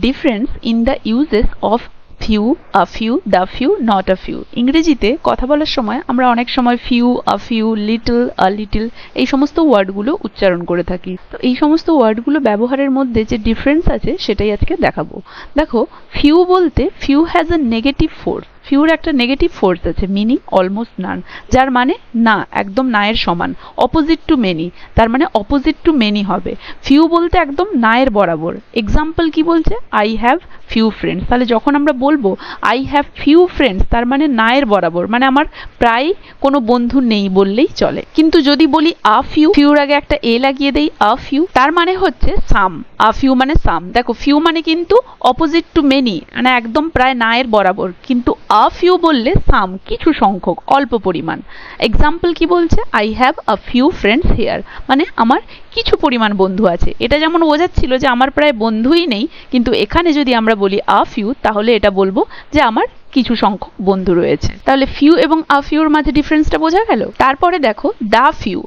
Difference in the uses of few, a few, the few, not a few. ইংরেজিতে কথা বলার সময় আমরা অনেক সময় few, a few, little, a little এই সমস্ত ওয়ার্ডগুলো উচ্চারণ করে থাকি। তো এই সমস্ত ওয়ার্ডগুলো ব্যবহারের মধ্যে যে ডিফারেন্স আছে সেটাই আজকে দেখাবো। দেখো, ফিউ বলতে few has a negative force. Pure একটা নেগেটিভ ফোর্স আছে, মিনিং অলমোস্ট নান, যার মানে না, একদম না এর সমান। অপোজিট টু মেনি, তার মানে অপোজিট টু মেনি হবে। ফিউ বলতে একদম না এর বরাবর। এক্সাম্পল কি বলছে? I have few friends. তাহলে যখন আমরা বলবো আই হ্যাভ ফিউ ফ্রেন্ডস, তার মানে না এর বরাবর, মানে আমার প্রায় কোনো বন্ধু নেই বললেই চলে। কিন্তু যদি বলি আ ফিউ, ফিউর আগে একটা এ লাগিয়ে দেই, আ ফিউ, তার মানে হচ্ছে সাম। আ ফিউ মানে সাম। দেখো, ফিউ মানে কিন্তু অপোজিট টু মেনি, মানে একদম প্রায় না এর বরাবর, কিন্তু আ ফিউ বললে সাম, কিছু সংখ্যক, অল্প পরিমাণ। এক্সাম্পল কি বলছে? I have a few friends here, মানে আমার কিছু পরিমাণ বন্ধু আছে। এটা যেমন বোঝাচ্ছিল যে আমার প্রায় বন্ধুই নেই, কিন্তু এখানে যদি আমরা বলি আ ফিউ, তাহলে এটা বলবো যে আমার কিছু সংখ্যক বন্ধু রয়েছে। তাহলে ফিউ এবং আ ফিউর মাঝে ডিফারেন্সটা বোঝা গেল। তারপরে দেখো, the few,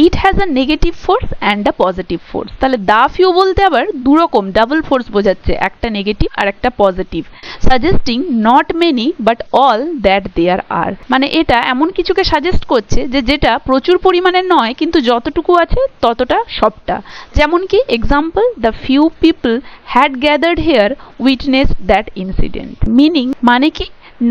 it has a negative force and a positive force. তাহলে দা ফিউ বলতে আবার দুরকম, ডাবল ফোর্স বোঝাচ্ছে, একটা নেগেটিভ আর একটা positive. Suggesting not many but all that there are, মানে এটা এমন কিছুকে সাজেস্ট করছে যে যেটা প্রচুর পরিমাণে নয়, কিন্তু যতটুকু আছে ততটা সবটা। যেমন কি example, the few people had gathered here witness that incident. Meaning মানে কি?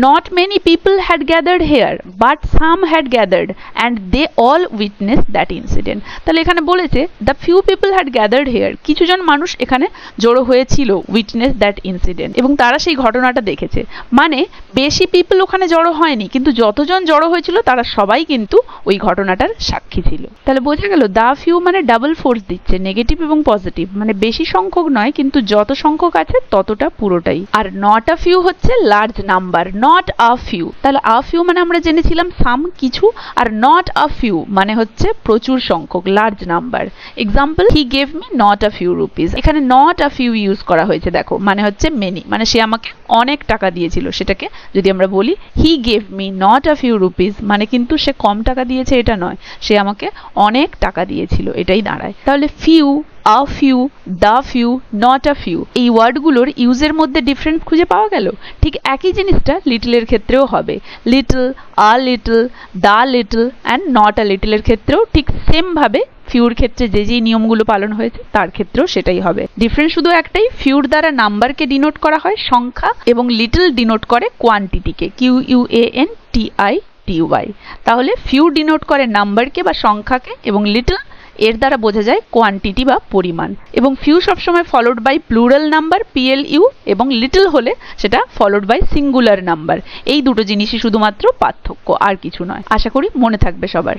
Not many people had gathered here, but some had gathered and they all witnessed that incident. তাহলে এখানে বলেছে the few people had gathered here, কিছুজন মানুষ এখানে জড়ো হয়েছিল, witness that incident, এবং তারা সেই ঘটনাটা দেখেছে। মানে বেশি পিপল ওখানে জড়ো হয়নি, কিন্তু যতজন জড়ো হয়েছিল তারা সবাই কিন্তু ওই ঘটনাটার সাক্ষী ছিল। তাহলে বোঝা গেল, দা ফিউ মানে ডাবল ফোর্স দিচ্ছে, নেগেটিভ এবং পজিটিভ, মানে বেশি সংখ্যক নয়, কিন্তু যত সংখ্যক আছে ততটা পুরোটাই। আর নট আ ফিউ হচ্ছে large number, not a few. তাহলে আ ফিউ মানে আমরা জেনেছিলাম সাম, কিছু, আর নট আ ফিউ মানে হচ্ছে প্রচুর সংখ্যক, large number. Example, he gave me not a few rupees. এখানে নট আ ফিউ ইউজ করা হয়েছে, দেখো, মানে হচ্ছে মেনি, মানে সে আমাকে অনেক টাকা দিয়েছিল। সেটাকে যদি আমরা বলি he gave me not a few rupees, মানে কিন্তু সে কম টাকা দিয়েছে এটা নয়, সে আমাকে অনেক টাকা দিয়েছিল, এটাই দাঁড়ায়। তাহলে few, a few, the few, not a few, এই ওয়ার্ডগুলোর ইউজের মধ্যে ডিফারেন্স খুঁজে পাওয়া গেল। ঠিক একই জিনিসটা লিটলের ক্ষেত্রেও হবে। Little, a little, the little and not a লিটলের ক্ষেত্রেও ঠিক সেম ভাবে ফিউর ক্ষেত্রে যে যে নিয়মগুলো পালন হয়েছে তার ক্ষেত্রেও সেটাই হবে। ডিফারেন্স শুধু একটাই, ফিউর দ্বারা নাম্বারকে ডিনোট করা হয় সংখ্যা, এবং লিটল ডিনোট করে কোয়ান্টিটিকে, QUANTITY। তাহলে ফিউ ডিনোট করে নাম্বারকে বা সংখ্যাকে, এবং লিটল এর দ্বারা বোঝা যায় কোয়ান্টিটি বা পরিমাণ। এবং ফিউ সবসময় followed by plural number, PLU, এবং লিটল হলে সেটা ফলোড বাই সিঙ্গুলার নাম্বার। এই দুটো জিনিসই শুধুমাত্র পার্থক্য, আর কিছু নয়। আশা করি মনে থাকবে সবার।